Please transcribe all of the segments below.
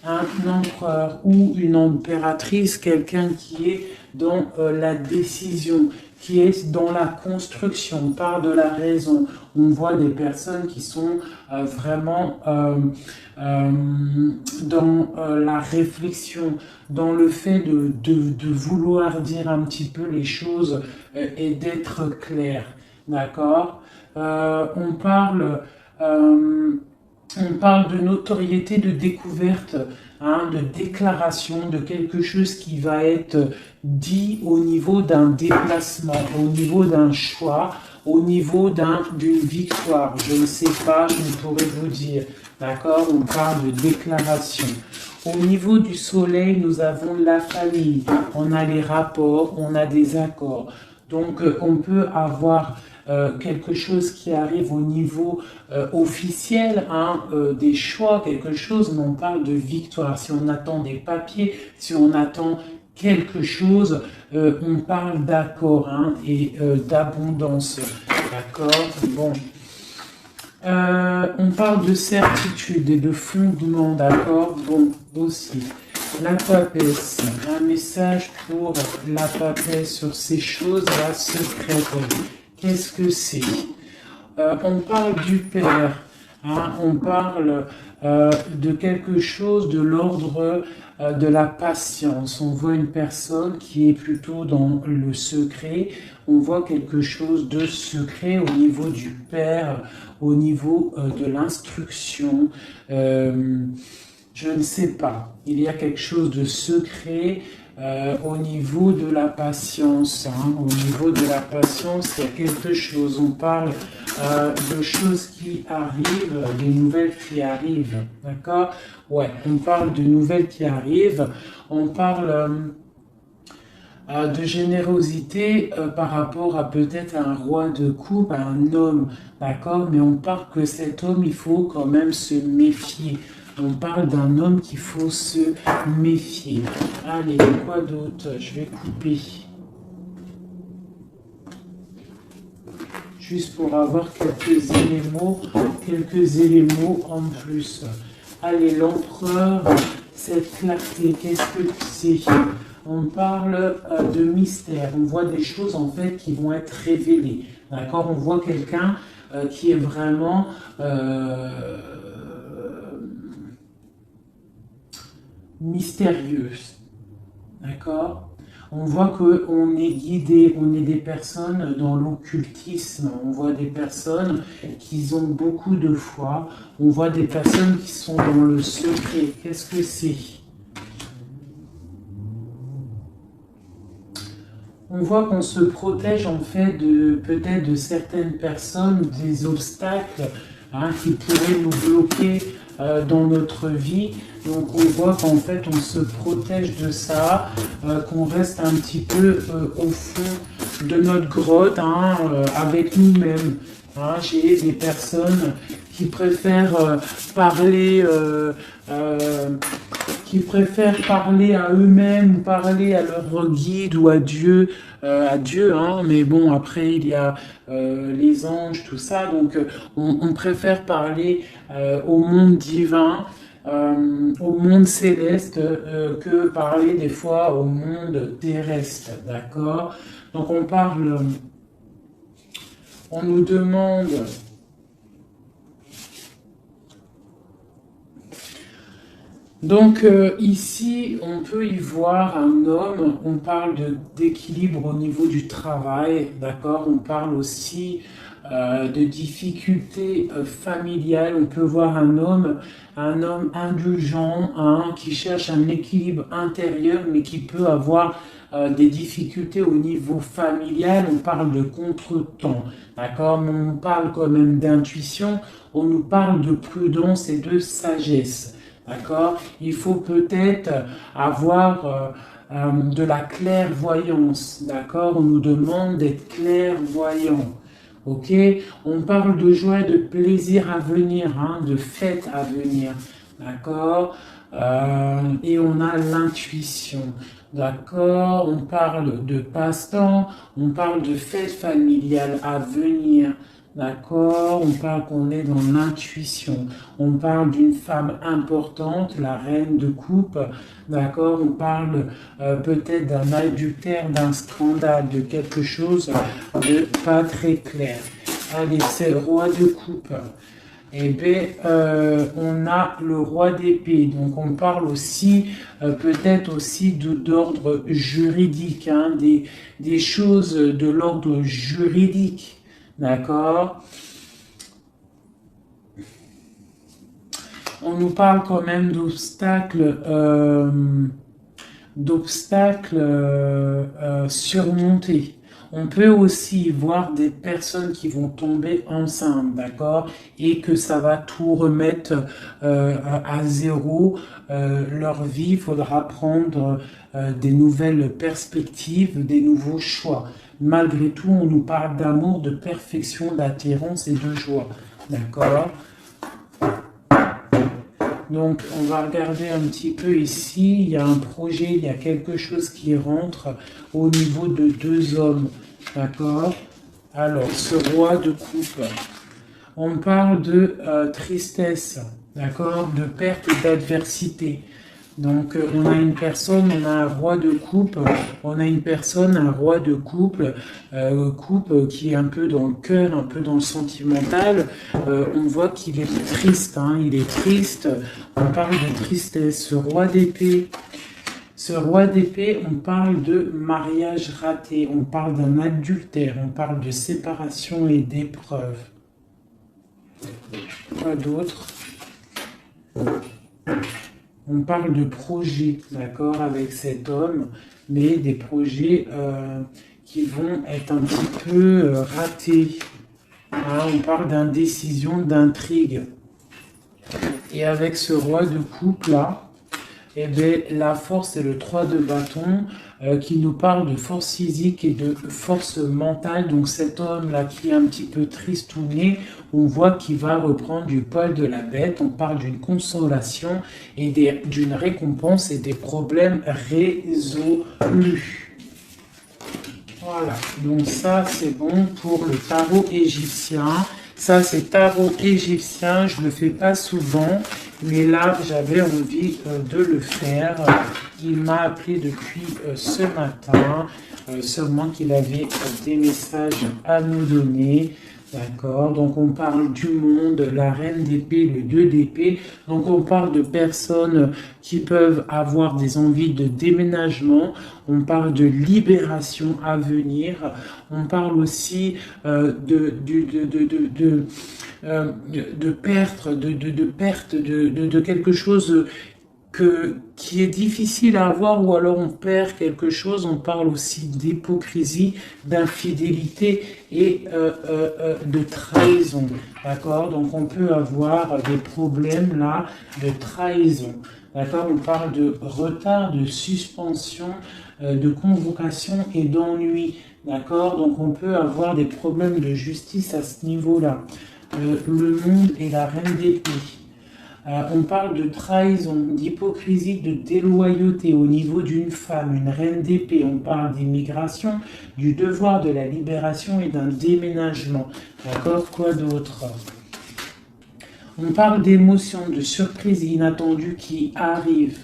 un empereur ou une impératrice, quelqu'un qui est dans la décision, qui est dans la construction, par de la raison. On voit des personnes qui sont vraiment dans la réflexion, dans le fait de vouloir dire un petit peu les choses et d'être clair. D'accord. On parle... on parle de notoriété, de découverte, hein, de déclaration, de quelque chose qui va être dit au niveau d'un déplacement, au niveau d'un choix, au niveau d'une victoire. Je ne sais pas, je ne pourrais vous dire. D'accord? On parle de déclaration. Au niveau du soleil, nous avons la famille, on a les rapports, on a des accords. Donc, on peut avoir quelque chose qui arrive au niveau officiel, hein, des choix, quelque chose, mais on parle de victoire. Si on attend des papiers, si on attend quelque chose, on parle d'accord, hein, et d'abondance. D'accord? Bon. On parle de certitude et de fondement, d'accord? Bon, aussi. La papesse, un message pour la papesse sur ces choses-là secrètes. Qu'est-ce que c'est? On parle du Père, hein, on parle de quelque chose de l'ordre de la patience. On voit une personne qui est plutôt dans le secret, on voit quelque chose de secret au niveau du Père, au niveau de l'instruction. Je ne sais pas, il y a quelque chose de secret au niveau de la patience. Hein. Au niveau de la patience, il y a quelque chose. On parle de choses qui arrivent, des nouvelles qui arrivent. D'accord? Ouais, on parle de nouvelles qui arrivent. On parle de générosité par rapport à peut-être un roi de coupe, à un homme. D'accord? Mais on parle que cet homme, il faut quand même se méfier. On parle d'un homme qu'il faut se méfier. Allez, quoi d'autre? Je vais couper. Juste pour avoir quelques éléments en plus. Allez, l'empereur, cette clarté, qu'est-ce que c'est? On parle de mystère. On voit des choses en fait qui vont être révélées. D'accord? On voit quelqu'un qui est vraiment... mystérieuse, d'accord? On voit qu'on est guidé, on est des personnes dans l'occultisme, on voit des personnes qui ont beaucoup de foi, on voit des personnes qui sont dans le secret. Qu'est-ce que c'est? On voit qu'on se protège en fait peut-être de certaines personnes, des obstacles, hein, qui pourraient nous bloquer dans notre vie. Donc on voit qu'en fait on se protège de ça, qu'on reste un petit peu au fond de notre grotte, hein, avec nous-mêmes. Hein. J'ai des personnes qui préfèrent parler à eux-mêmes, ou parler à leur guide ou à Dieu, hein, mais bon, après il y a les anges, tout ça, donc on préfère parler au monde divin, au monde céleste, que parler des fois au monde terrestre, d'accord? Donc on nous demande... Donc ici, on peut y voir un homme, on parle d'équilibre au niveau du travail, d'accord? On parle aussi de difficultés familiales. On peut voir un homme indulgent, hein, qui cherche un équilibre intérieur, mais qui peut avoir des difficultés au niveau familial. On parle de contretemps, d'accord? Mais on parle quand même d'intuition, on nous parle de prudence et de sagesse. D'accord? Il faut peut-être avoir de la clairvoyance. D'accord? On nous demande d'être clairvoyant. Ok? On parle de joie et de plaisir à venir, hein, de fête à venir. D'accord? Et on a l'intuition. D'accord? On parle de passe-temps, on parle de fête familiale à venir. D'accord, on parle qu'on est dans l'intuition. On parle d'une femme importante, la reine de coupe. D'accord, on parle peut-être d'un adultère, d'un scandale, de quelque chose de pas très clair. Allez, c'est le roi de coupe. Eh bien, on a le roi d'épée. Donc, on parle aussi, peut-être aussi d'ordre juridique, hein, des choses de l'ordre juridique. D'accord? On nous parle quand même d'obstacles surmontés. On peut aussi voir des personnes qui vont tomber enceintes, d'accord, et que ça va tout remettre à zéro leur vie. Il faudra prendre des nouvelles perspectives, des nouveaux choix. Malgré tout, on nous parle d'amour, de perfection, d'attirance et de joie, d'accord. Donc, on va regarder un petit peu ici. Il y a un projet, il y a quelque chose qui rentre au niveau de deux hommes. D'accord? Alors, ce roi de coupe, on parle de tristesse, d'accord? De perte et d'adversité. Donc, on a une personne, on a un roi de coupe, on a une personne, un roi de couple, qui est un peu dans le cœur, un peu dans le sentimental. On voit qu'il est triste, hein, il est triste. On parle de tristesse. Ce roi d'épée, on parle de mariage raté, on parle d'un adultère, on parle de séparation et d'épreuve. Quoi d'autre? On parle de projets, d'accord, avec cet homme, mais des projets qui vont être un petit peu ratés. Hein, on parle d'indécision, d'intrigue. Et avec ce roi de coupe là, eh bien, la force, c'est le 3 de bâton qui nous parle de force physique et de force mentale. Donc cet homme-là qui est un petit peu tristouné, on voit qu'il va reprendre du poil de la bête. On parle d'une consolation et d'une récompense et des problèmes résolus. Voilà, donc ça c'est bon pour le tarot égyptien. Ça c'est tarot égyptien, je ne le fais pas souvent, mais là j'avais envie de le faire. Il m'a appelé depuis ce matin, seulement qu'il avait des messages à nous donner. D'accord, donc on parle du monde, la reine d'épée, le 2 d'épée. Donc on parle de personnes qui peuvent avoir des envies de déménagement. On parle de libération à venir. On parle aussi de perte de quelque chose qui est difficile à avoir, ou alors on perd quelque chose. On parle aussi d'hypocrisie, d'infidélité et de trahison. D'accord? Donc on peut avoir des problèmes là de trahison. D'accord? On parle de retard, de suspension, de convocation et d'ennui. D'accord? Donc on peut avoir des problèmes de justice à ce niveau-là. Le monde et la reine d'épée. On parle de trahison, d'hypocrisie, de déloyauté au niveau d'une femme, une reine d'épée. On parle d'immigration, du devoir de la libération et d'un déménagement. D'accord? Quoi d'autre? On parle d'émotions, de surprises inattendues qui arrivent.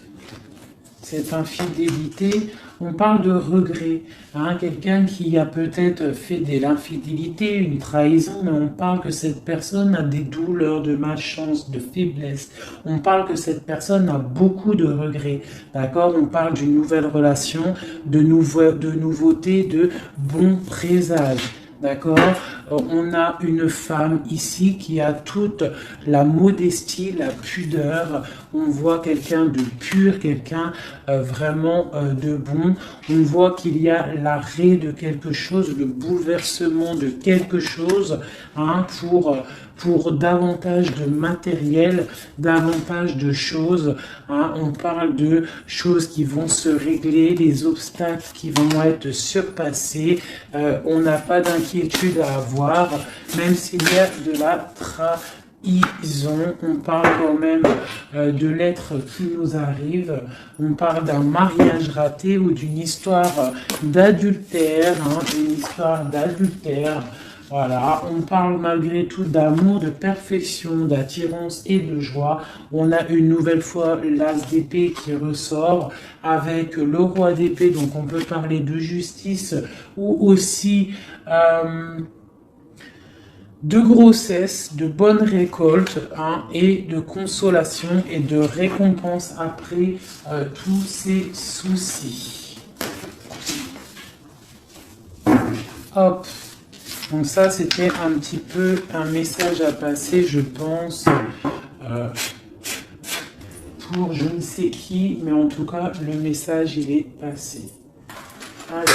Cette infidélité, on parle de regret. Hein, quelqu'un qui a peut-être fait de l'infidélité, une trahison, mais on parle que cette personne a des douleurs, de malchance, de faiblesse. On parle que cette personne a beaucoup de regrets. D'accord? On parle d'une nouvelle relation, de nouveautés, de bons présages. D'accord? On a une femme ici qui a toute la modestie, la pudeur. On voit quelqu'un de pur, quelqu'un vraiment de bon. On voit qu'il y a l'arrêt de quelque chose, le bouleversement de quelque chose, hein, pour davantage de matériel, davantage de choses. Hein. On parle de choses qui vont se régler, des obstacles qui vont être surpassés. On n'a pas d'inquiétude à avoir, même s'il y a de la trahison. On parle quand même de l'être qui nous arrive. On parle d'un mariage raté ou d'une histoire d'adultère, hein, une histoire d'adultère. Voilà, on parle malgré tout d'amour, de perfection, d'attirance et de joie. On a une nouvelle fois l'as d'épée qui ressort avec le roi d'épée, donc on peut parler de justice ou aussi de grossesse, de bonne récolte hein, et de consolation et de récompense après tous ces soucis. Hop. Donc ça, c'était un petit peu un message à passer, je pense, pour je ne sais qui, mais en tout cas, le message, il est passé. Allez,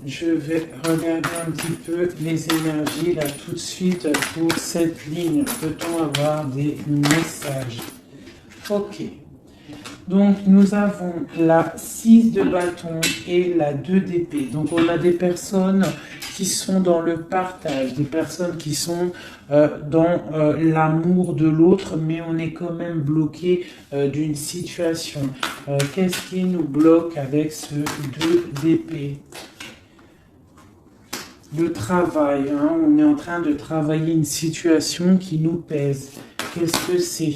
je vais regarder un petit peu les énergies, là, tout de suite, pour cette ligne. Peut-on avoir des messages? Ok. Donc, nous avons la 6 de bâton et la 2 d'épée. Donc, on a des personnes qui sont dans le partage, des personnes qui sont dans l'amour de l'autre, mais on est quand même bloqué d'une situation. Qu'est-ce qui nous bloque avec ce 2 d'épée? Le travail, hein, on est en train de travailler une situation qui nous pèse. Qu'est-ce que c'est?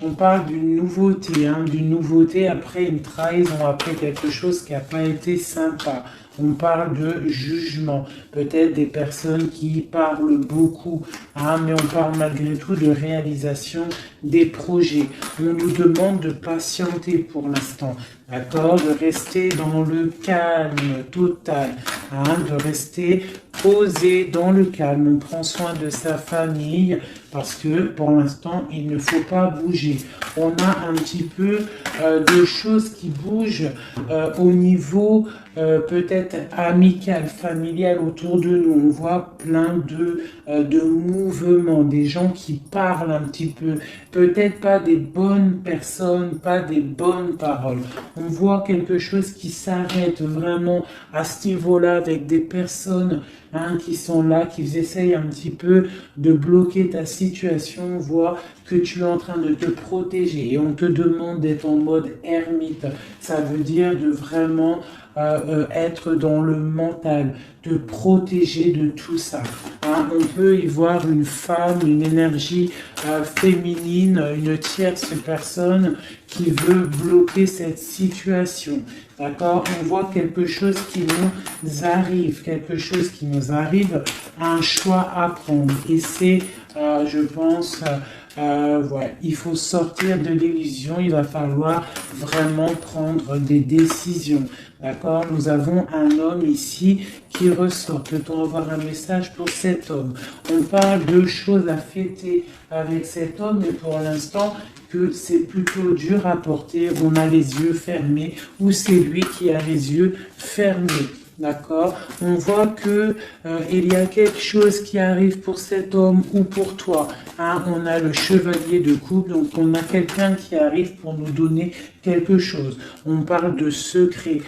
On parle d'une nouveauté après une trahison, après quelque chose qui n'a pas été sympa. On parle de jugement, peut-être des personnes qui parlent beaucoup, hein, mais on parle malgré tout de réalisation des projets. On nous demande de patienter pour l'instant, d'accord, de rester dans le calme total, hein, de rester posé dans le calme. On prend soin de sa famille parce que pour l'instant, il ne faut pas bouger. On a un petit peu de choses qui bougent au niveau peut-être amical, familial autour de nous. On voit plein de mouvements, des gens qui parlent un petit peu, peut-être pas des bonnes personnes, pas des bonnes paroles. On voit quelque chose qui s'arrête vraiment à ce niveau-là avec des personnes hein, qui sont là, qui essayent un petit peu de bloquer ta situation. On voit que tu es en train de te protéger et on te demande d'être en mode ermite. Ça veut dire de vraiment être dans le mental, te protéger de tout ça. Hein, on peut y voir une femme, une énergie féminine, une tierce personne qui veut bloquer cette situation. D'accord? On voit quelque chose qui nous arrive, un choix à prendre. Et c'est, je pense, voilà, il faut sortir de l'illusion, il va falloir vraiment prendre des décisions. D'accord? Nous avons un homme ici qui ressort. Peut-on avoir un message pour cet homme? On parle de choses à fêter avec cet homme, mais pour l'instant, que c'est plutôt dur à porter. On a les yeux fermés ou c'est lui qui a les yeux fermés. D'accord? On voit que il y a quelque chose qui arrive pour cet homme ou pour toi. Hein? On a le chevalier de coupe, donc on a quelqu'un qui arrive pour nous donner quelque chose. On parle de secrets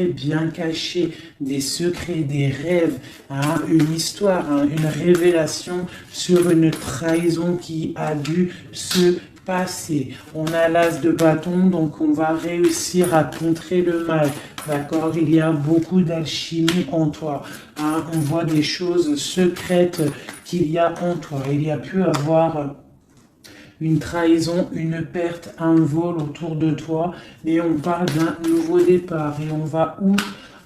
bien cachés, des secrets, des rêves, hein? Une histoire, hein? Une révélation sur une trahison qui a dû se passer. On a l'as de bâton, donc on va réussir à contrer le mal. D'accord? Il y a beaucoup d'alchimie en toi. Hein? On voit des choses secrètes qu'il y a en toi. Il y a pu avoir une trahison, une perte, un vol autour de toi. Et on parle d'un nouveau départ. Et on va où?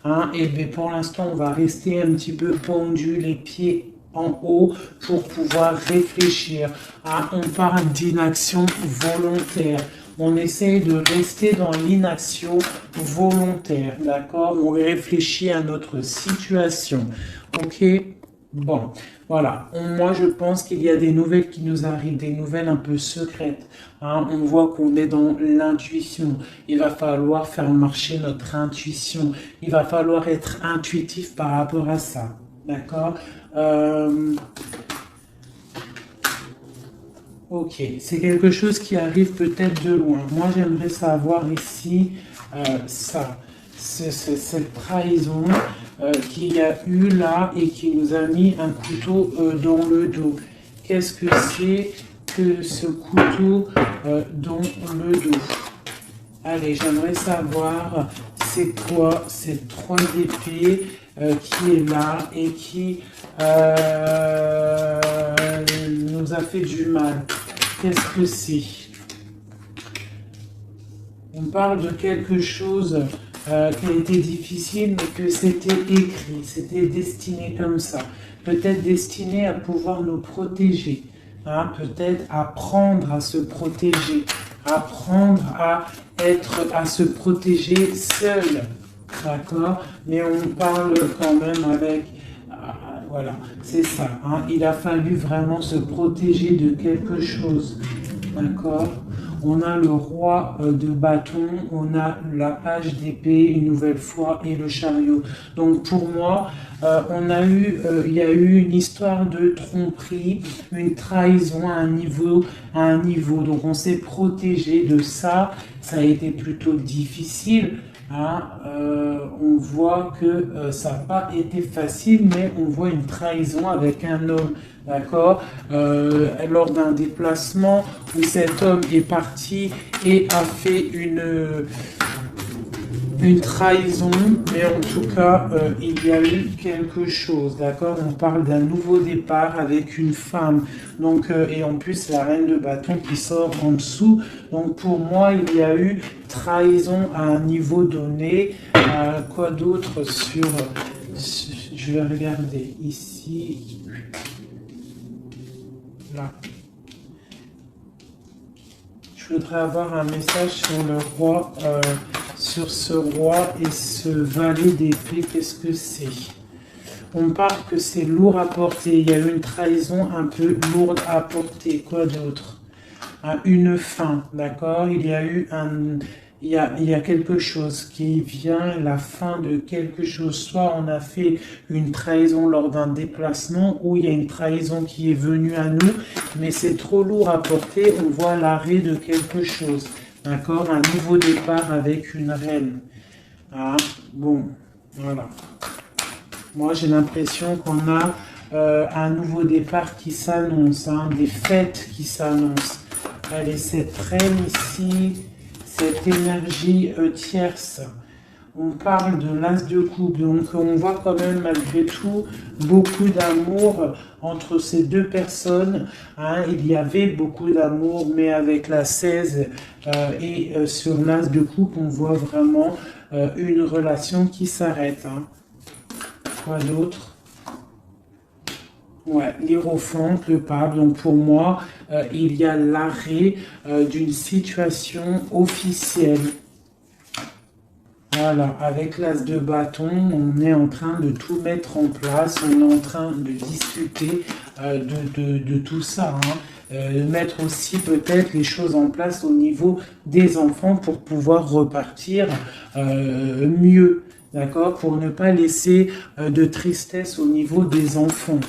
Hein? Et bien pour l'instant, on va rester un petit peu pendu, les pieds en haut pour pouvoir réfléchir. Ah, on parle d'inaction volontaire. On essaye de rester dans l'inaction volontaire, d'accord? On réfléchit à notre situation, ok? Bon, voilà. Moi, je pense qu'il y a des nouvelles qui nous arrivent, des nouvelles un peu secrètes. Hein? On voit qu'on est dans l'intuition. Il va falloir faire marcher notre intuition. Il va falloir être intuitif par rapport à ça, d'accord? Ok, c'est quelque chose qui arrive peut-être de loin. Moi, j'aimerais savoir ici ça, cette trahison qu'il y a eu là et qui nous a mis un couteau dans le dos. Qu'est-ce que c'est que ce couteau dans le dos? Allez, j'aimerais savoir c'est quoi cette 3 d'épée qui est là et qui nous a fait du mal? Qu'est-ce que c'est? On parle de quelque chose qui a été difficile, mais que c'était écrit, c'était destiné comme ça. Peut-être destiné à pouvoir nous protéger, hein, peut-être apprendre à se protéger, apprendre à se protéger seul, d'accord? Mais on parle quand même avec, voilà, c'est ça, hein, il a fallu vraiment se protéger de quelque chose, d'accord? On a le roi de bâton, on a la page d'épée une nouvelle fois et le chariot. Donc pour moi, il y a eu une histoire de tromperie, une trahison à un niveau. Donc on s'est protégé de ça. Ça a été plutôt difficile. Hein, on voit que ça n'a pas été facile, mais on voit une trahison avec un homme, d'accord, lors d'un déplacement où cet homme est parti et a fait une trahison, mais en tout cas, il y a eu quelque chose, d'accord? On parle d'un nouveau départ avec une femme, donc, et en plus la reine de bâton qui sort en dessous. Donc pour moi, il y a eu trahison à un niveau donné. Quoi d'autre sur... Je vais regarder ici. Là. Je voudrais avoir un message sur le roi, sur ce roi et ce valet d'épée. Qu'est-ce que c'est? On parle que c'est lourd à porter. Il y a eu une trahison un peu lourde à porter. Quoi d'autre? Une fin, d'accord? Il y a eu il y a quelque chose qui vient, la fin de quelque chose. Soit on a fait une trahison lors d'un déplacement, ou il y a une trahison qui est venue à nous, mais c'est trop lourd à porter, on voit l'arrêt de quelque chose. D'accord? Un nouveau départ avec une reine. Ah, bon, voilà. Moi, j'ai l'impression qu'on a un nouveau départ qui s'annonce, hein, des fêtes qui s'annoncent. Allez, cette reine ici, cette énergie tierce. On parle de l'as de coupe, donc on voit quand même malgré tout beaucoup d'amour entre ces deux personnes. Hein. Il y avait beaucoup d'amour, mais avec la 16 et sur l'as de coupe, on voit vraiment une relation qui s'arrête. Hein. Quoi d'autre? Ouais, l'Hiérophante, le pape. Donc pour moi, il y a l'arrêt d'une situation officielle. Voilà, avec l'as de bâton, on est en train de tout mettre en place, on est en train de discuter de tout ça, hein. Mettre aussi peut-être les choses en place au niveau des enfants pour pouvoir repartir mieux, d'accord, pour ne pas laisser de tristesse au niveau des enfants.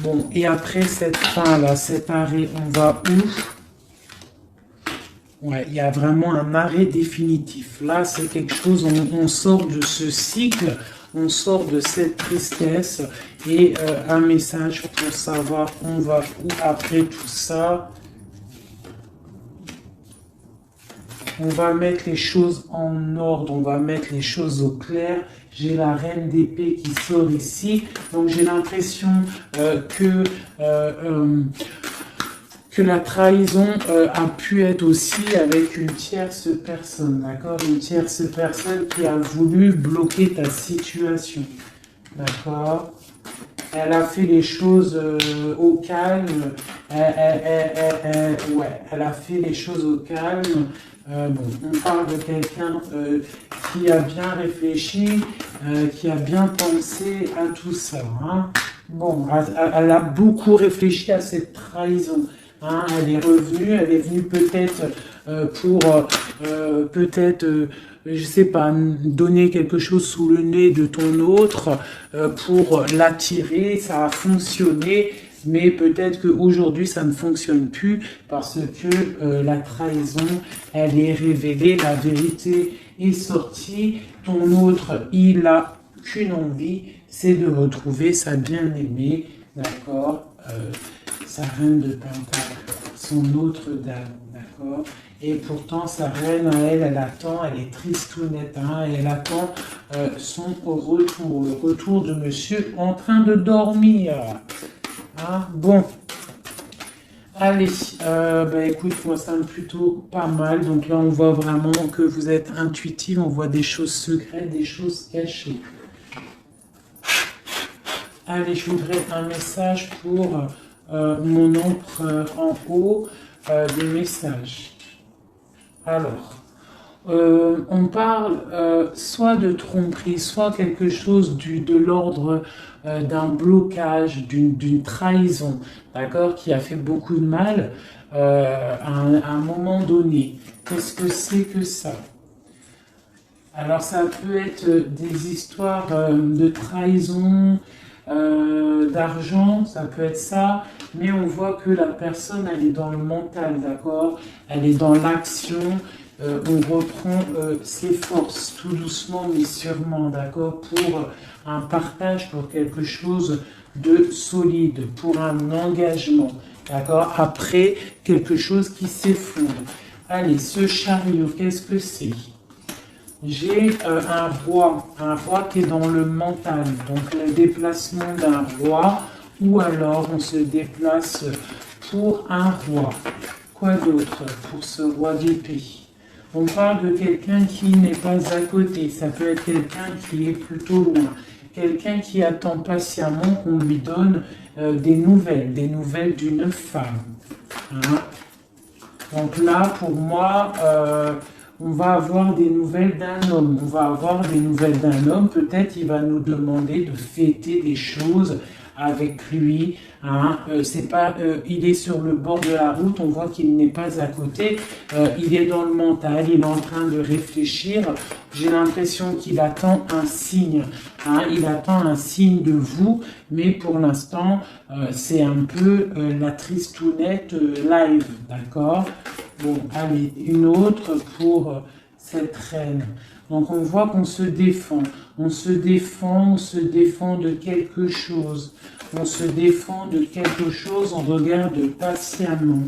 Bon, et après cette fin-là, cet arrêt, on va où? Ouais, il y a vraiment un arrêt définitif. Là, c'est quelque chose, on sort de ce cycle, on sort de cette tristesse et un message pour savoir on va où après tout ça. On va mettre les choses en ordre, on va mettre les choses au clair. J'ai la reine d'épée qui sort ici, donc j'ai l'impression que la trahison a pu être aussi avec une tierce personne, d'accord? Une tierce personne qui a voulu bloquer ta situation, d'accord? Elle a fait les choses au calme, ouais, elle a fait les choses au calme. Bon, on parle de quelqu'un qui a bien réfléchi, qui a bien pensé à tout ça. Hein? Bon, elle a beaucoup réfléchi à cette trahison. Hein? Elle est venue peut-être pour je sais pas, donner quelque chose sous le nez de ton autre pour l'attirer, ça a fonctionné. Mais peut-être qu'aujourd'hui, ça ne fonctionne plus parce que la trahison, elle est révélée, la vérité est sortie. Ton autre, il a qu'une envie, c'est de retrouver sa bien-aimée, d'accord, sa reine de Pentacle, son autre dame, d'accord. d'accord? Et pourtant, sa reine, elle attend, elle est tristounette, hein, et elle attend son retour, le retour de monsieur en train de dormir. Hein? Bon, allez, écoute, moi ça me plutôt pas mal. Donc là, on voit vraiment que vous êtes intuitif, on voit des choses secrètes, des choses cachées. Allez, je voudrais un message pour mon empereur en haut, des messages. Alors, on parle soit de tromperie, soit quelque chose de l'ordre d'un blocage, d'une trahison, d'accord, qui a fait beaucoup de mal à un moment donné. Qu'est-ce que c'est que ça? Alors, ça peut être des histoires de trahison, d'argent, ça peut être ça, mais on voit que la personne, elle est dans le mental, d'accord? Elle est dans l'action, on reprend ses forces, tout doucement mais sûrement, d'accord? Pour un partage, pour quelque chose de solide, pour un engagement, d'accord? Après, quelque chose qui s'effondre. Allez, ce chariot, qu'est-ce que c'est? J'ai un roi qui est dans le mental, donc le déplacement d'un roi, ou alors on se déplace pour un roi. Quoi d'autre pour ce roi d'épée? On parle de quelqu'un qui n'est pas à côté, ça peut être quelqu'un qui est plutôt loin, quelqu'un qui attend patiemment qu'on lui donne des nouvelles d'une femme. Hein? Donc là, pour moi, on va avoir des nouvelles d'un homme. On va avoir des nouvelles d'un homme. Peut-être il va nous demander de fêter des choses avec lui. Hein. C'est pas, il est sur le bord de la route. On voit qu'il n'est pas à côté. Il est dans le mental. Il est en train de réfléchir. J'ai l'impression qu'il attend un signe. Hein. Il attend un signe de vous. Mais pour l'instant, c'est un peu la tristounette live. D'accord? Bon, allez, une autre pour cette reine. Donc on voit qu'on se défend. On se défend de quelque chose. On se défend de quelque chose, on regarde patiemment.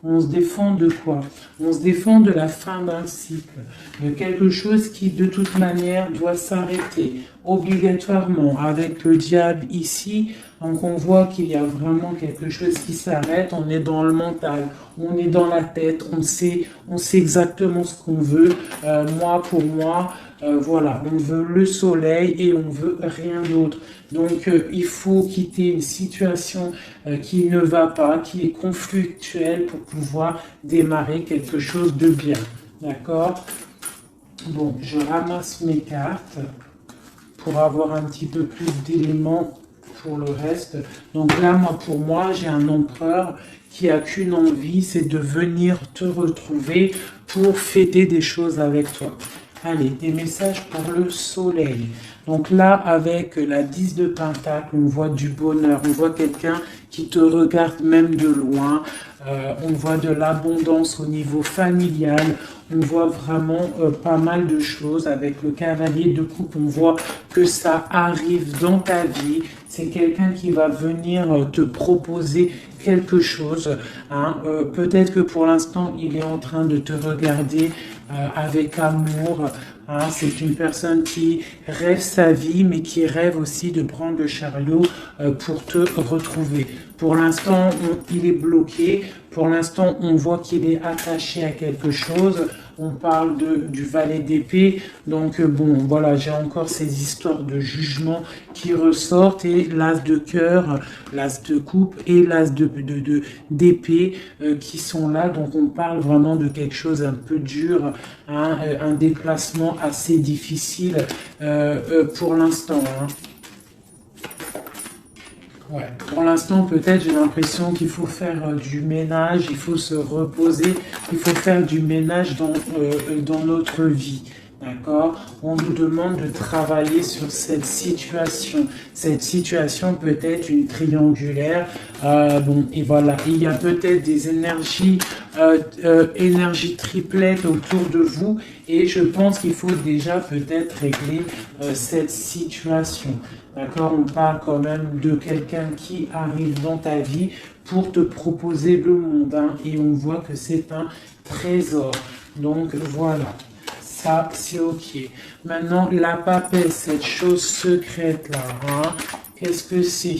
On se défend de quoi? On se défend de la fin d'un cycle, de quelque chose qui de toute manière doit s'arrêter obligatoirement avec le diable ici. Donc on voit qu'il y a vraiment quelque chose qui s'arrête, on est dans le mental, on est dans la tête, on sait exactement ce qu'on veut. Pour moi, voilà, on veut le soleil et on veut rien d'autre. Donc il faut quitter une situation qui ne va pas, qui est conflictuelle pour pouvoir démarrer quelque chose de bien. D'accord? Bon, je ramasse mes cartes pour avoir un petit peu plus d'éléments pour le reste. Donc là, pour moi, j'ai un empereur qui a qu'une envie, c'est de venir te retrouver pour fêter des choses avec toi. Allez, des messages pour le soleil. Donc là, avec la 10 de Pentacle, on voit du bonheur, on voit quelqu'un qui te regarde même de loin, on voit de l'abondance au niveau familial, on voit vraiment pas mal de choses. Avec le cavalier de coupe, on voit que ça arrive dans ta vie. C'est quelqu'un qui va venir te proposer quelque chose. Hein. Peut-être que pour l'instant, il est en train de te regarder avec amour. Hein. C'est une personne qui rêve sa vie, mais qui rêve aussi de prendre le chariot pour te retrouver. Pour l'instant, il est bloqué. Pour l'instant, on voit qu'il est attaché à quelque chose. On parle du valet d'épée. Donc, bon, voilà, j'ai encore ces histoires de jugement qui ressortent. Et l'as de cœur, l'as de coupe et l'as d'épée qui sont là. Donc, on parle vraiment de quelque chose un peu dur, hein, un déplacement assez difficile pour l'instant. Hein. Ouais. Pour l'instant, peut-être, j'ai l'impression qu'il faut faire du ménage, il faut se reposer, il faut faire du ménage dans notre vie. D'accord? On nous demande de travailler sur cette situation. Cette situation peut être une triangulaire. Bon, et voilà. Il y a peut-être des énergies triplettes autour de vous. Et je pense qu'il faut déjà peut-être régler cette situation. D'accord? On parle quand même de quelqu'un qui arrive dans ta vie pour te proposer le monde. Hein, et on voit que c'est un trésor. Donc, voilà. Ça, c'est OK. Maintenant, la papesse, cette chose secrète-là, hein, qu'est-ce que c'est?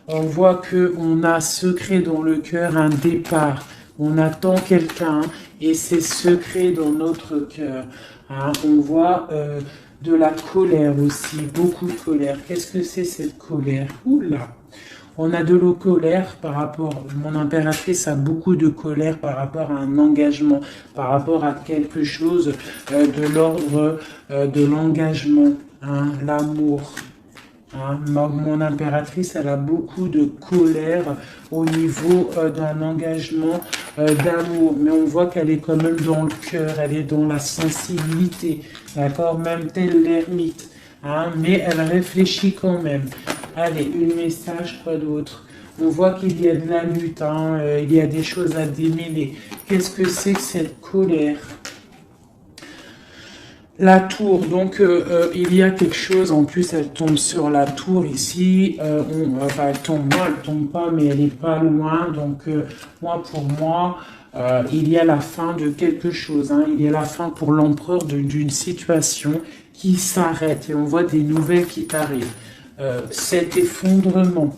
On voit qu'on a secret dans le cœur un départ. On attend quelqu'un et c'est secret dans notre cœur. Hein. On voit de la colère aussi, beaucoup de colère. Qu'est-ce que c'est cette colère? Oula! On a de la colère par rapport, mon impératrice a beaucoup de colère par rapport à un engagement, par rapport à quelque chose de l'ordre de l'engagement, hein, l'amour. Hein. Mon impératrice, elle a beaucoup de colère au niveau d'un engagement d'amour, mais on voit qu'elle est quand même dans le cœur, elle est dans la sensibilité, d'accord, même tel l'ermite. Hein, mais elle réfléchit quand même. Allez, un message, quoi d'autre? On voit qu'il y a de la lutte, hein, il y a des choses à démêler. Qu'est-ce que c'est que cette colère? La tour, donc il y a quelque chose, en plus elle tombe sur la tour ici, elle tombe, moi elle tombe pas, mais elle est pas loin, donc pour moi, il y a la fin de quelque chose, hein, il y a la fin pour l'empereur d'une situation qui s'arrête, et on voit des nouvelles qui arrivent. Cet effondrement.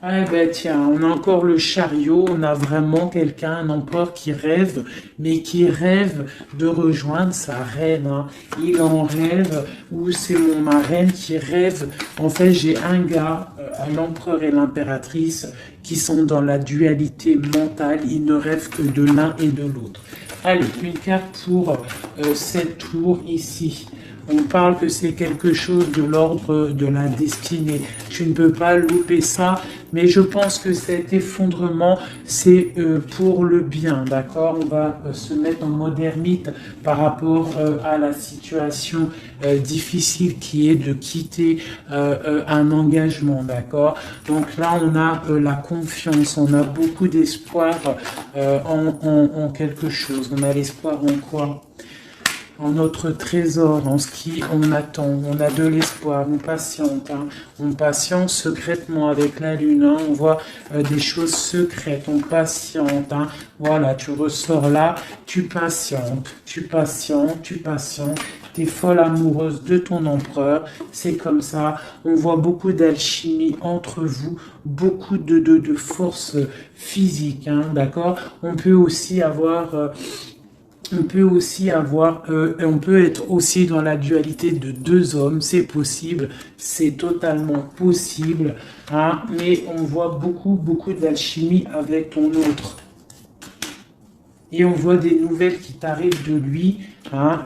Ah ben tiens, on a encore le chariot, on a vraiment quelqu'un, un empereur qui rêve, mais qui rêve de rejoindre sa reine. Hein. Il en rêve, ou c'est ma reine qui rêve. En fait, j'ai un gars, l'empereur et l'impératrice, qui sont dans la dualité mentale. Ils ne rêvent que de l'un et de l'autre. Allez, une carte pour cette tour ici. On parle que c'est quelque chose de l'ordre de la destinée. Je ne peux pas louper ça, mais je pense que cet effondrement, c'est pour le bien, d'accord? On va se mettre en mode ermite par rapport à la situation difficile qui est de quitter un engagement, d'accord? Donc là, on a la confiance, on a beaucoup d'espoir en quelque chose. On a l'espoir en quoi? En notre trésor, en ce qui on attend, on a de l'espoir, on patiente, hein. On patiente secrètement avec la lune, hein. On voit des choses secrètes, on patiente, hein. Voilà, tu ressors là, tu patientes, tu patientes, tu patientes, t'es folle amoureuse de ton empereur, c'est comme ça, on voit beaucoup d'alchimie entre vous, beaucoup de force physique, hein, d'accord? On peut aussi avoir... on peut être aussi dans la dualité de deux hommes, c'est possible, c'est totalement possible, hein, mais on voit beaucoup d'alchimie avec ton autre. Et on voit des nouvelles qui t'arrivent de lui, hein,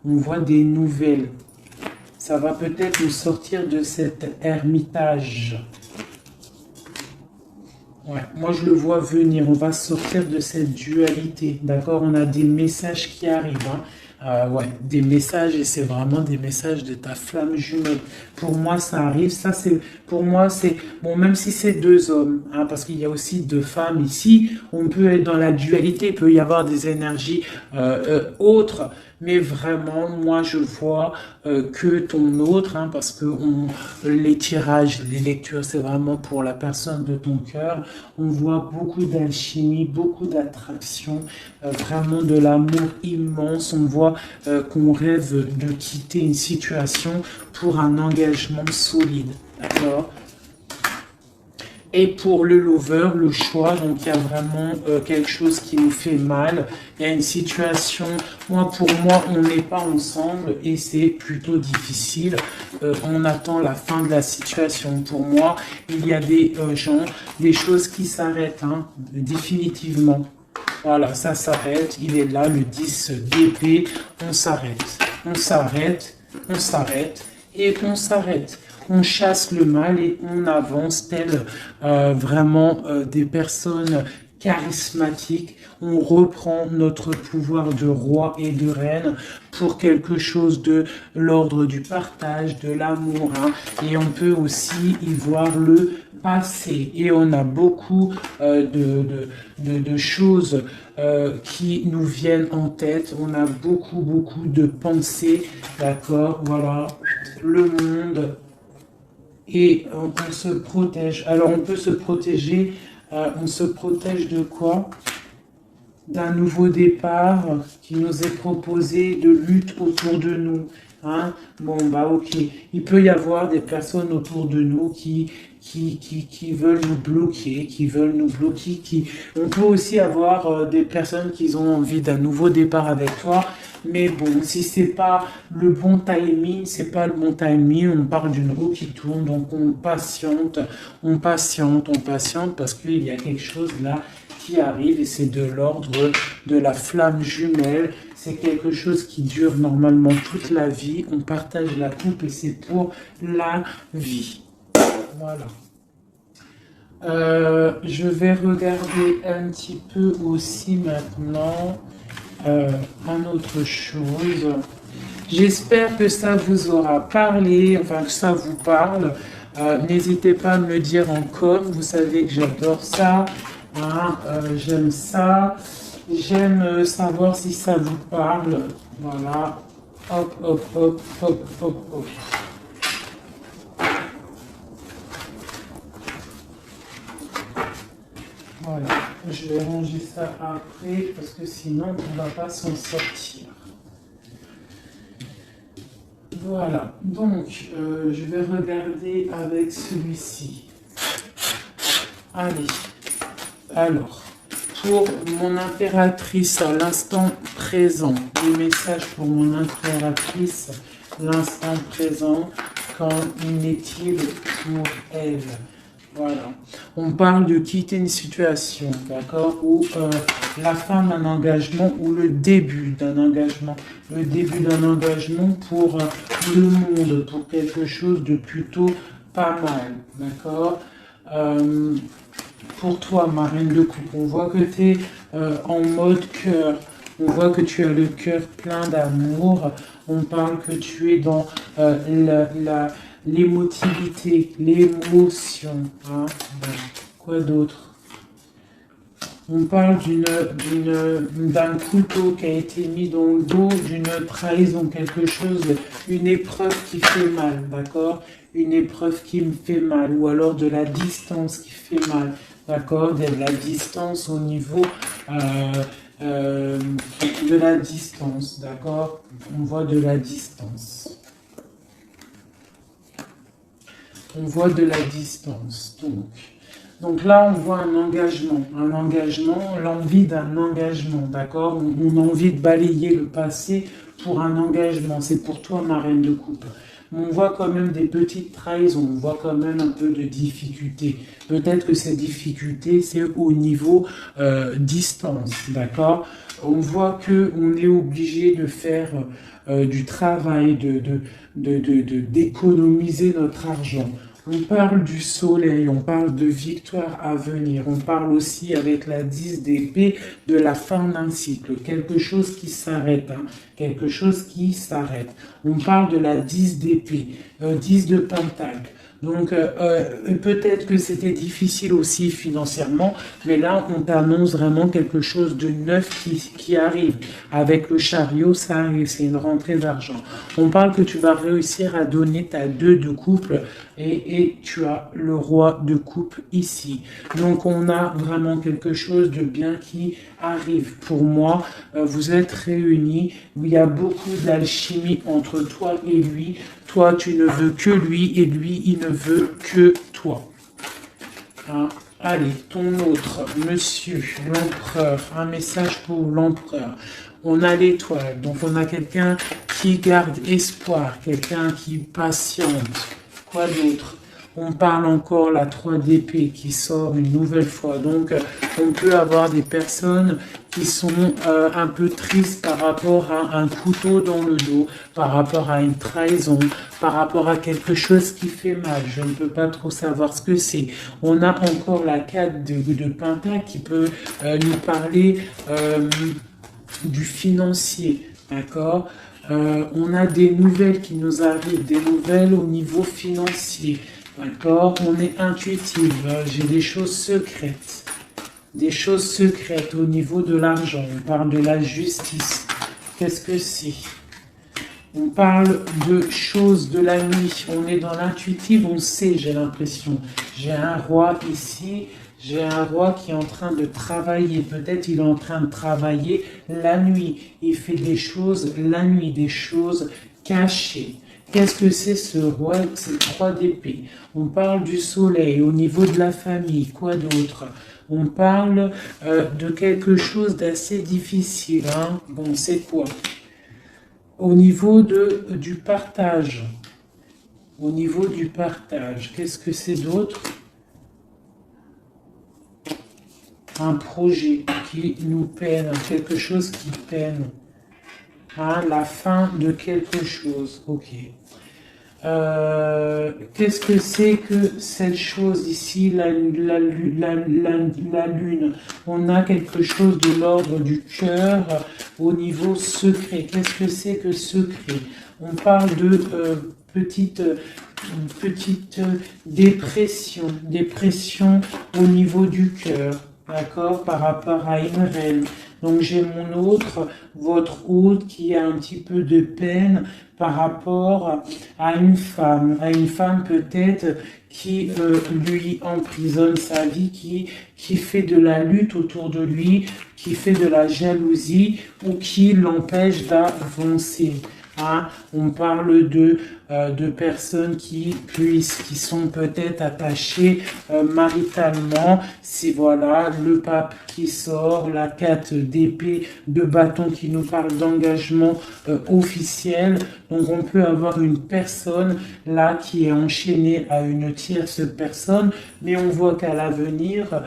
on voit des nouvelles. Ça va peut-être nous sortir de cet ermitage. Ouais, moi je le vois venir, on va sortir de cette dualité, d'accord? On a des messages qui arrivent, hein. Ouais, des messages, et c'est vraiment des messages de ta flamme jumelle. Pour moi, ça arrive, ça c'est, pour moi c'est, bon, même si c'est deux hommes, hein, parce qu'il y a aussi deux femmes ici, on peut être dans la dualité, il peut y avoir des énergies autres, mais vraiment, moi, je vois que ton autre, hein, parce que les tirages, les lectures, c'est vraiment pour la personne de ton cœur. On voit beaucoup d'alchimie, beaucoup d'attraction, vraiment de l'amour immense. On voit qu'on rêve de quitter une situation pour un engagement solide, d'accord ? Et pour le lover, le choix, donc il y a vraiment quelque chose qui nous fait mal. Il y a une situation, pour moi, on n'est pas ensemble et c'est plutôt difficile. On attend la fin de la situation. Pour moi, il y a des gens, des choses qui s'arrêtent, hein, définitivement. Voilà, ça s'arrête. Il est là, le 10 d'épée. On s'arrête. On s'arrête. On s'arrête. Et on s'arrête. On chasse le mal et on avance tel vraiment des personnes charismatique. On reprend notre pouvoir de roi et de reine pour quelque chose de l'ordre du partage, de l'amour. Hein. Et on peut aussi y voir le passé. Et on a beaucoup de choses qui nous viennent en tête. On a beaucoup de pensées. D'accord, voilà. Le monde. Et on se protège. Alors on peut se protéger. On se protège de quoi? D'un nouveau départ qui nous est proposé, de lutte autour de nous. Hein? Bon, bah ok. Il peut y avoir des personnes autour de nous qui veulent nous bloquer, On peut aussi avoir des personnes qui ont envie d'un nouveau départ avec toi. Mais bon, si c'est pas le bon timing, on parle d'une roue qui tourne, donc on patiente parce qu'il y a quelque chose là qui arrive et c'est de l'ordre de la flamme jumelle. C'est quelque chose qui dure normalement toute la vie. On partage la coupe et c'est pour la vie. Voilà. Je vais regarder un petit peu aussi maintenant un autre chose. J'espère que ça vous aura parlé, enfin que ça vous parle. N'hésitez pas à me le dire en com. Vous savez que j'adore ça. Hein, j'aime ça. J'aime savoir si ça vous parle. Voilà. Hop, hop, hop, hop, hop, hop. Voilà. Je vais ranger ça après parce que sinon on ne va pas s'en sortir. Voilà. Donc, je vais regarder avec celui-ci. Allez. Alors, pour mon impératrice à l'instant présent, les messages pour mon impératrice, l'instant présent, qu'en est-il pour elle? Voilà. On parle de quitter une situation, d'accord, ou la fin d'un engagement ou le début d'un engagement. Le début d'un engagement pour le monde, pour quelque chose de plutôt pas mal, d'accord. Pour toi, ma reine de coupe, on voit que tu es en mode cœur. On voit que tu as le cœur plein d'amour. On parle que tu es dans l'émotivité, l'émotion. Hein. Quoi d'autre? On parle d'un couteau qui a été mis dans le dos, d'une trahison, quelque chose, une épreuve qui fait mal, d'accord? Une épreuve qui me fait mal, ou alors de la distance qui fait mal, d'accord? De la distance au niveau de la distance, d'accord? On voit de la distance. On voit de la distance, donc là, on voit un engagement, l'envie d'un engagement, d'accord? On a envie de balayer le passé pour un engagement. C'est pour toi, ma reine de coupe. On voit quand même des petites trahisons, on voit quand même un peu de difficultés. Peut-être que ces difficultés, c'est au niveau distance, d'accord? On voit qu'on est obligé de faire du travail, d'économiser notre argent. On parle du soleil, on parle de victoire à venir, on parle aussi avec la 10 d'épée de la fin d'un cycle, quelque chose qui s'arrête, hein, quelque chose qui s'arrête. On parle de la 10 d'épée, 10 de pentacle. Donc peut-être que c'était difficile aussi financièrement, mais là on t'annonce vraiment quelque chose de neuf qui arrive. Avec le chariot, ça arrive, c'est une rentrée d'argent. On parle que tu vas réussir à donner ta 2 de couple et tu as le roi de coupe ici. Donc on a vraiment quelque chose de bien qui arrive. Pour moi, vous êtes réunis, il y a beaucoup d'alchimie entre toi et lui. Toi, tu ne veux que lui et lui, il ne veut que toi. Hein? Allez, ton autre, monsieur, l'empereur, un message pour l'empereur. On a l'étoile, donc on a quelqu'un qui garde espoir, quelqu'un qui patiente. Quoi d'autre? On parle encore la 3 d'épée qui sort une nouvelle fois. Donc, on peut avoir des personnes qui sont un peu tristes par rapport à un couteau dans le dos, par rapport à une trahison, par rapport à quelque chose qui fait mal. Je ne peux pas trop savoir ce que c'est. On a encore la 4 de Pentacle qui peut nous parler du financier, d'accord. On a des nouvelles qui nous arrivent, des nouvelles au niveau financier, d'accord. On est intuitive, j'ai des choses secrètes. Des choses secrètes au niveau de l'argent. On parle de la justice. Qu'est-ce que c'est? On parle de choses de la nuit. On est dans l'intuitif, on sait, j'ai l'impression. J'ai un roi ici. J'ai un roi qui est en train de travailler. Peut-être il est en train de travailler la nuit. Il fait des choses la nuit, des choses cachées. Qu'est-ce que c'est ce roi? C'est 3 d'épée. On parle du soleil au niveau de la famille. Quoi d'autre? On parle de quelque chose d'assez difficile. Hein. Bon, c'est quoi? Au niveau du partage. Au niveau du partage. Qu'est-ce que c'est d'autre? Un projet qui nous peine. Quelque chose qui peine. Hein, la fin de quelque chose. Ok. Qu'est-ce que c'est que cette chose ici, la lune? On a quelque chose de l'ordre du cœur au niveau secret. Qu'est-ce que c'est que secret? On parle de petite dépression au niveau du cœur. D'accord, par rapport à une reine. Donc j'ai mon autre, votre hôte qui a un petit peu de peine par rapport à une femme peut-être qui lui emprisonne sa vie, qui fait de la lutte autour de lui, qui fait de la jalousie ou qui l'empêche d'avancer. Hein, on parle de personnes qui sont peut-être attachées maritalement. C'est voilà le pape qui sort, la 4 d'épée, de bâton qui nous parle d'engagement officiel. Donc on peut avoir une personne là qui est enchaînée à une tierce personne, mais on voit qu'à l'avenir,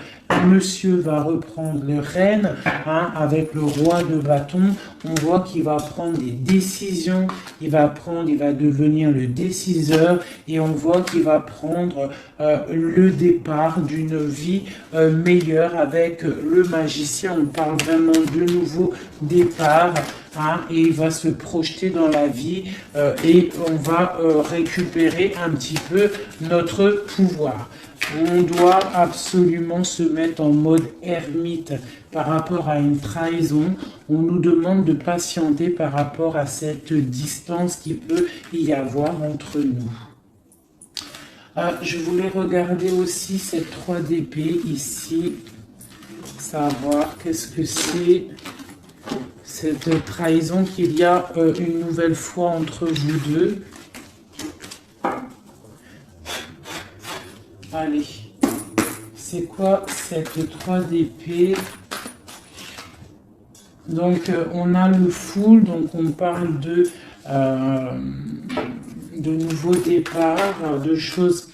monsieur va reprendre le règne, hein, avec le roi de bâton. On voit qu'il va prendre des décisions, il va devenir le déciseur et on voit qu'il va prendre le départ d'une vie meilleure avec le magicien. On parle vraiment de nouveau départ. Hein, et il va se projeter dans la vie et on va récupérer un petit peu notre pouvoir. On doit absolument se mettre en mode ermite par rapport à une trahison. On nous demande de patienter par rapport à cette distance qui peut y avoir entre nous. Je voulais regarder aussi cette 3 d'épée ici, savoir qu'est-ce que c'est cette trahison qu'il y a une nouvelle fois entre vous deux. Allez, c'est quoi cette 3 d'épée? Donc on a le full, donc on parle de nouveaux départs, de choses.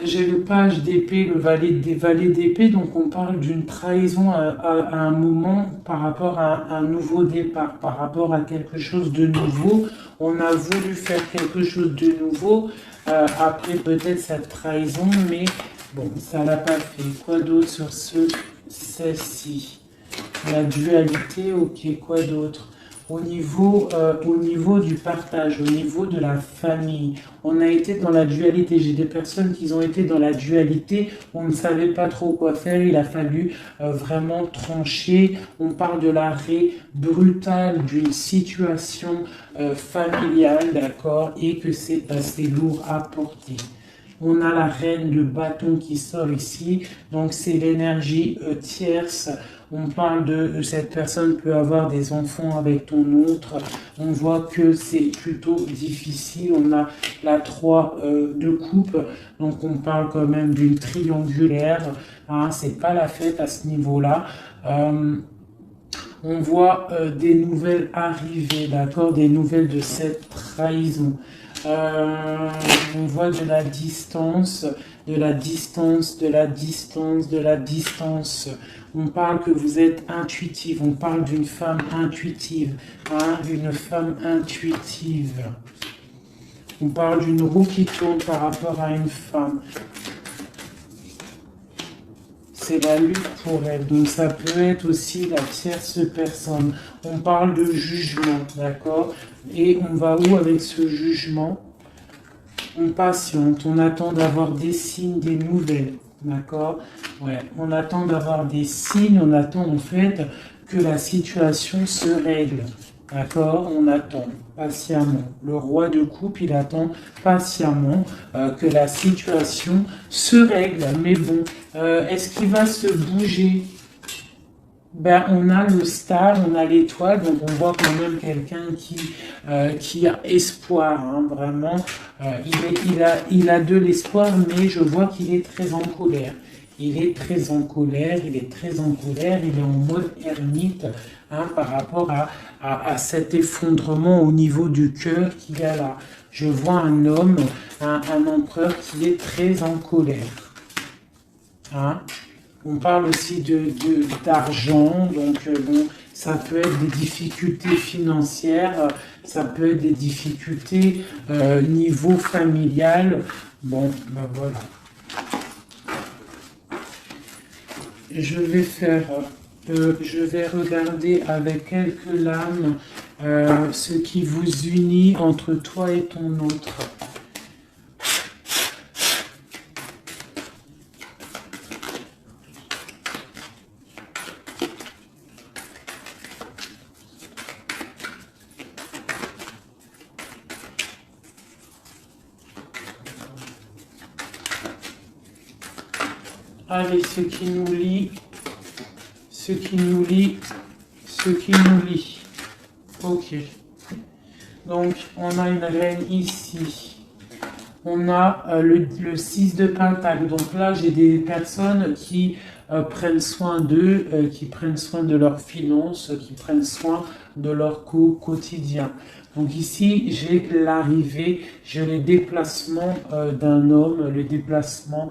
J'ai le page d'épée, le valet d'épée, donc on parle d'une trahison à un moment par rapport à un nouveau départ, par rapport à quelque chose de nouveau. On a voulu faire quelque chose de nouveau, après peut-être cette trahison, mais bon, ça l'a pas fait. Quoi d'autre sur celle-ci? La dualité, ok, quoi d'autre? Au niveau du partage, au niveau de la famille, on a été dans la dualité. J'ai des personnes qui ont été dans la dualité, on ne savait pas trop quoi faire, il a fallu vraiment trancher. On parle de l'arrêt brutal d'une situation familiale, d'accord, et que c'est assez lourd à porter. On a la reine de bâton qui sort ici, donc c'est l'énergie tierce. On parle de cette personne peut avoir des enfants avec ton autre. On voit que c'est plutôt difficile. On a la 3 de coupe, donc on parle quand même d'une triangulaire. Hein, c'est pas la fête à ce niveau-là. On voit des nouvelles arriver, d'accord, des nouvelles de cette trahison. On voit de la distance, de la distance, de la distance, de la distance. On parle que vous êtes intuitive, on parle d'une femme intuitive, hein, une femme intuitive. On parle d'une roue qui tourne par rapport à une femme. C'est la lutte pour elle. Donc ça peut être aussi la tierce personne. On parle de jugement, d'accord? Et on va où avec ce jugement? On patiente, on attend d'avoir des signes, des nouvelles, d'accord? Ouais, on attend d'avoir des signes, on attend en fait que la situation se règle. D'accord? On attend patiemment. Le roi de coupe, il attend patiemment que la situation se règle. Mais bon, est-ce qu'il va se bouger? Ben, on a le star, on a l'étoile, donc on voit quand même quelqu'un qui a espoir, hein, vraiment. Il a de l'espoir, mais je vois qu'il est très en colère. Il est très en colère, il est très en colère, il est en mode ermite, hein, par rapport à cet effondrement au niveau du cœur qu'il a là. Je vois un homme, un empereur qui est très en colère. Hein. On parle aussi d'argent, donc bon, ça peut être des difficultés financières, ça peut être des difficultés niveau familial. Bon, ben voilà. Je vais regarder avec quelques lames ce qui vous unit entre toi et ton autre. Allez, ce qui nous lie, ce qui nous lie, ce qui nous lie. Ok. Donc, on a une reine ici. On a le 6 de Pentacle. Donc là, j'ai des personnes qui prennent soin d'eux, qui prennent soin de leurs finances, qui prennent soin de leur quotidien. Donc ici, j'ai l'arrivée, j'ai le déplacement d'un homme, le déplacement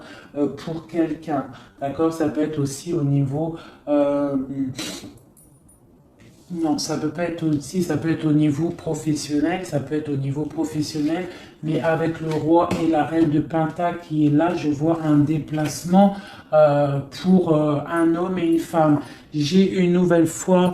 pour quelqu'un. D'accord? Ça peut être aussi au niveau... non, ça peut pas être aussi, ça peut être au niveau professionnel, ça peut être au niveau professionnel, mais avec le roi et la reine de Pentacle qui est là, je vois un déplacement pour un homme et une femme. J'ai une nouvelle fois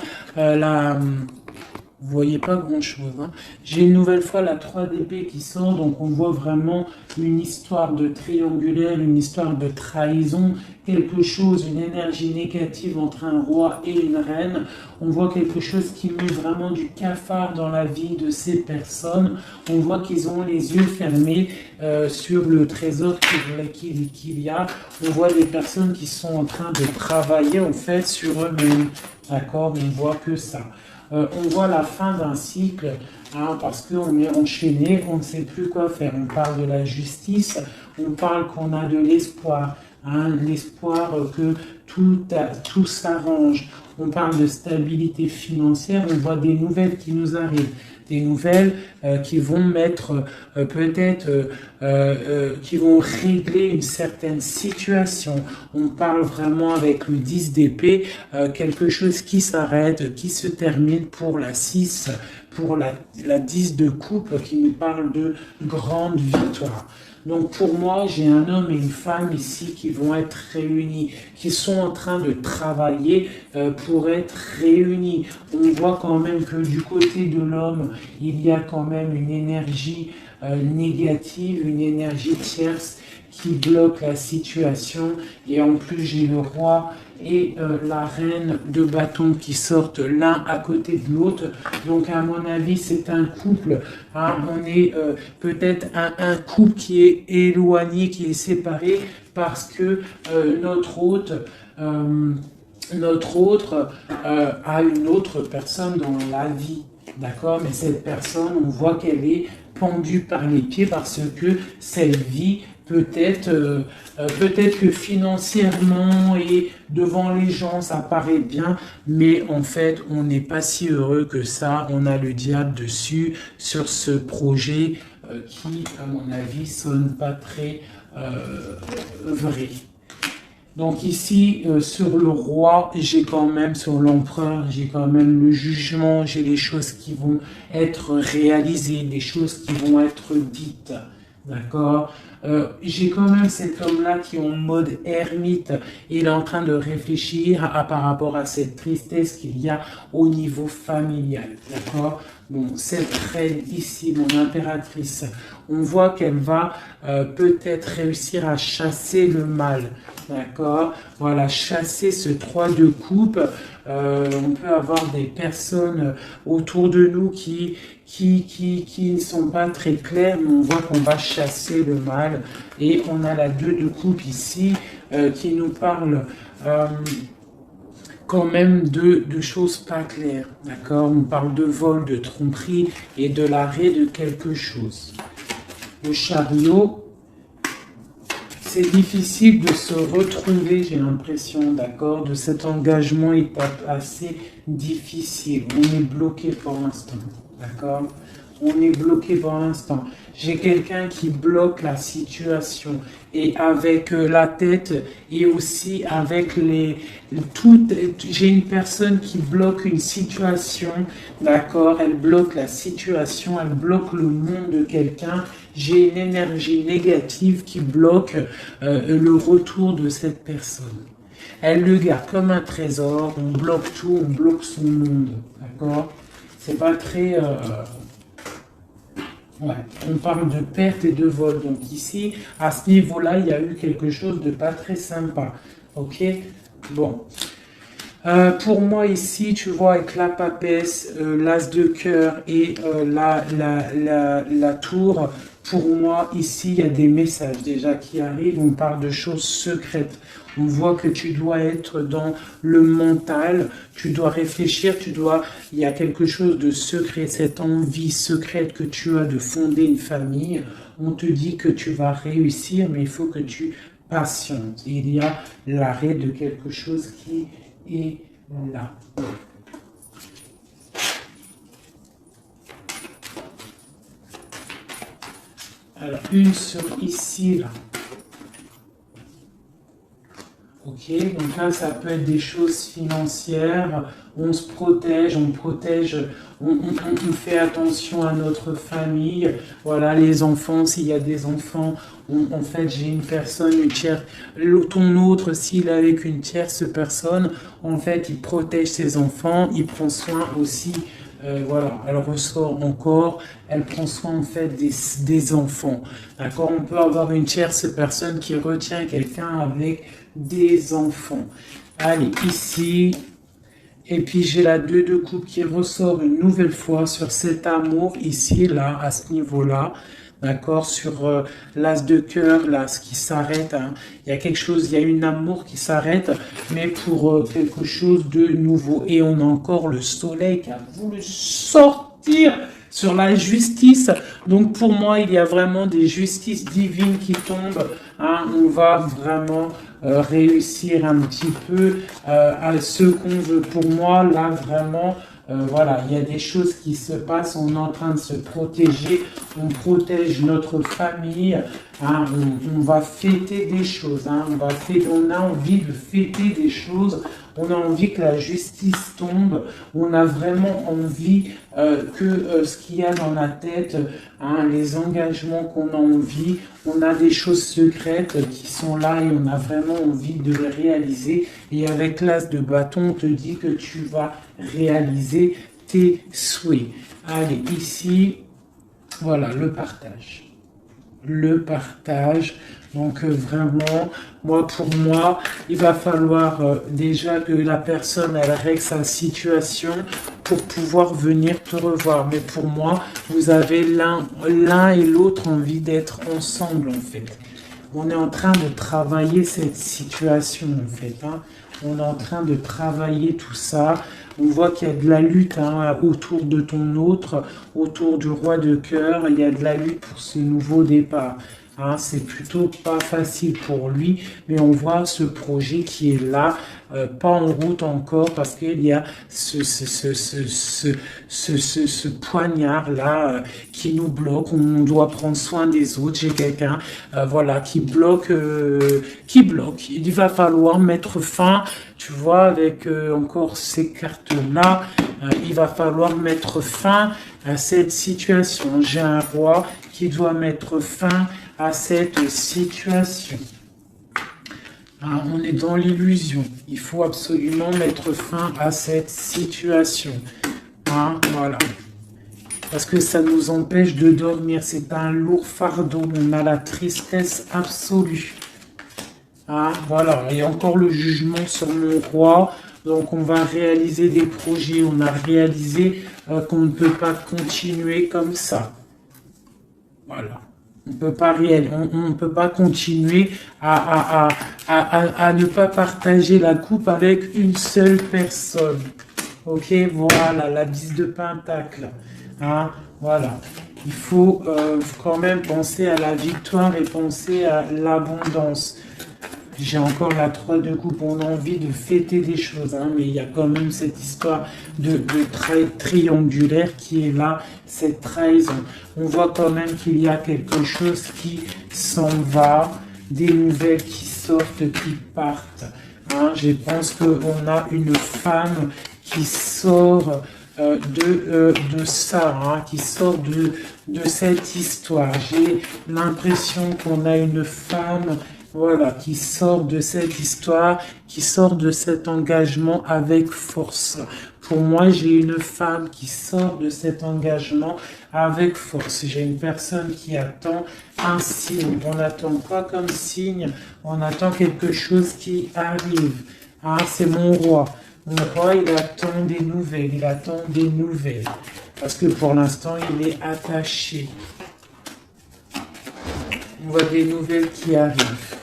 vous voyez pas grand chose, hein. J'ai une nouvelle fois la 3 d'épée qui sort, donc on voit vraiment une histoire de triangulaire, une histoire de trahison, quelque chose, une énergie négative entre un roi et une reine. On voit quelque chose qui met vraiment du cafard dans la vie de ces personnes. On voit qu'ils ont les yeux fermés sur le trésor qu'il y a. On voit des personnes qui sont en train de travailler en fait sur eux-mêmes. D'accord? On voit que ça. On voit la fin d'un cycle, hein, parce qu'on est enchaîné, on ne sait plus quoi faire. On parle de la justice, on parle qu'on a de l'espoir, hein, l'espoir que tout s'arrange. On parle de stabilité financière, on voit des nouvelles qui nous arrivent. Des nouvelles qui vont mettre qui vont régler une certaine situation. On parle vraiment avec le 10 d'épée, quelque chose qui s'arrête, qui se termine pour la 6, pour la 10 de coupe qui nous parle de grande victoire. Donc pour moi, j'ai un homme et une femme ici qui vont être réunis, qui sont en train de travailler pour être réunis. On voit quand même que du côté de l'homme, il y a quand même une énergie négative, une énergie tierce qui bloque la situation. Et en plus, j'ai le roi et la reine de bâton qui sortent l'un à côté de l'autre. Donc à mon avis, c'est un couple. Hein, on est peut-être un couple qui est éloigné, qui est séparé parce que notre hôte a une autre personne dans la vie. D'accord? Mais cette personne, on voit qu'elle est pendue par les pieds parce que cette vie peut-être que financièrement et devant les gens, ça paraît bien, mais en fait, on n'est pas si heureux que ça. On a le diable dessus sur ce projet qui, à mon avis, sonnent pas très vraies. Donc ici, sur le roi, j'ai quand même, sur l'empereur, j'ai quand même le jugement, j'ai les choses qui vont être réalisées, des choses qui vont être dites. D'accord. J'ai quand même cet homme-là qui est en mode ermite. Il est en train de réfléchir par rapport à cette tristesse qu'il y a au niveau familial. D'accord. Bon, cette reine ici, mon impératrice, on voit qu'elle va peut-être réussir à chasser le mal. D'accord. Voilà, chasser ce 3 de coupe. On peut avoir des personnes autour de nous qui ne sont pas très claires, mais on voit qu'on va chasser le mal. Et on a la 2 de coupe ici qui nous parle quand même de choses pas claires. D'accord. On parle de vol, de tromperie et de l'arrêt de quelque chose. Le chariot. C'est difficile de se retrouver, j'ai l'impression, d'accord, de cet engagement est assez difficile. On est bloqué pour l'instant, d'accord. On est bloqué pour l'instant. J'ai quelqu'un qui bloque la situation et avec la tête et aussi avec j'ai une personne qui bloque une situation, d'accord. Elle bloque la situation, elle bloque le monde de quelqu'un. J'ai une énergie négative qui bloque le retour de cette personne. Elle le garde comme un trésor, on bloque tout, on bloque son monde, d'accord. C'est pas très... Ouais, on parle de perte et de vol. Donc ici, à ce niveau-là, il y a eu quelque chose de pas très sympa. Ok. Bon. Pour moi ici, tu vois, avec la papesse, l'as de cœur et la tour, pour moi ici, il y a des messages déjà qui arrivent. On parle de choses secrètes. On voit que tu dois être dans le mental, tu dois réfléchir, il y a quelque chose de secret, cette envie secrète que tu as de fonder une famille. On te dit que tu vas réussir, mais il faut que tu patientes. Il y a l'arrêt de quelque chose qui est là. Alors, une sur ici, là. Ok, donc là, ça peut être des choses financières, on se protège, on fait attention à notre famille, voilà, les enfants, s'il y a des enfants, en fait, j'ai une personne, une tierce, ton autre, s'il est avec une tierce personne, en fait, il protège ses enfants, il prend soin aussi, voilà, elle ressort encore, elle prend soin en fait des enfants, d'accord, on peut avoir une tierce personne qui retient quelqu'un avec des enfants. Allez, ici, et puis j'ai la 2 de coupe qui ressort une nouvelle fois sur cet amour, ici, là, à ce niveau-là, d'accord, sur l'as de cœur, là, ce qui s'arrête, hein. Il y a quelque chose, il y a une amour qui s'arrête, mais pour quelque chose de nouveau. Et on a encore le soleil qui a voulu sortir sur la justice. Donc pour moi, il y a vraiment des justices divines qui tombent, hein. On va vraiment réussir un petit peu à ce qu'on veut. Pour moi, là, vraiment, voilà, il y a des choses qui se passent, on est en train de se protéger, on protège notre famille, hein, on va fêter des choses, hein, on a envie de fêter des choses, on a envie que la justice tombe, on a vraiment envie que ce qu'il y a dans la tête, hein, les engagements qu'on a envie, on a des choses secrètes qui sont là et on a vraiment envie de les réaliser. Et avec l'as de bâton, on te dit que tu vas réaliser tes souhaits. Allez, ici, voilà, le partage. Le partage. Donc vraiment, pour moi, il va falloir déjà que la personne elle règle sa situation pour pouvoir venir te revoir. Mais pour moi, vous avez l'un et l'autre envie d'être ensemble en fait. On est en train de travailler cette situation en fait, hein. On est en train de travailler tout ça. On voit qu'il y a de la lutte, hein, autour de ton autre, autour du roi de cœur. Il y a de la lutte pour ce nouveau départ. Hein, c'est plutôt pas facile pour lui, mais on voit ce projet qui est là, pas en route encore, parce qu'il y a ce poignard-là qui nous bloque. On doit prendre soin des autres. J'ai quelqu'un voilà, qui bloque, qui bloque. Il va falloir mettre fin, tu vois, avec encore ces cartes-là, il va falloir mettre fin à cette situation. J'ai un roi qui doit mettre fin à cette situation. Ah, on est dans l'illusion. Il faut absolument mettre fin à cette situation. Ah, voilà. Parce que ça nous empêche de dormir. C'est un lourd fardeau. On a la tristesse absolue. Ah, voilà. Et encore le jugement sur mon roi. Donc on va réaliser des projets. On a réalisé qu'on ne peut pas continuer comme ça. Voilà. On ne peut pas continuer à ne pas partager la coupe avec une seule personne. Ok, voilà, la 10 de pentacle. Hein, voilà. Il faut quand même penser à la victoire et penser à l'abondance. J'ai encore la 3 de coupe, on a envie de fêter des choses, hein, mais il y a quand même cette histoire de triangulaire qui est là, cette trahison. On voit quand même qu'il y a quelque chose qui s'en va, des nouvelles qui sortent, qui partent. Hein. Je pense qu'on a une femme qui sort de ça, hein, qui sort de cette histoire. J'ai l'impression qu'on a une femme, voilà, qui sort de cette histoire, qui sort de cet engagement avec force. Pour moi, j'ai une femme qui sort de cet engagement avec force. J'ai une personne qui attend un signe. On n'attend pas comme signe, on attend quelque chose qui arrive. Ah, c'est mon roi. Mon roi, il attend des nouvelles, il attend des nouvelles. Parce que pour l'instant, il est attaché. On voit des nouvelles qui arrivent.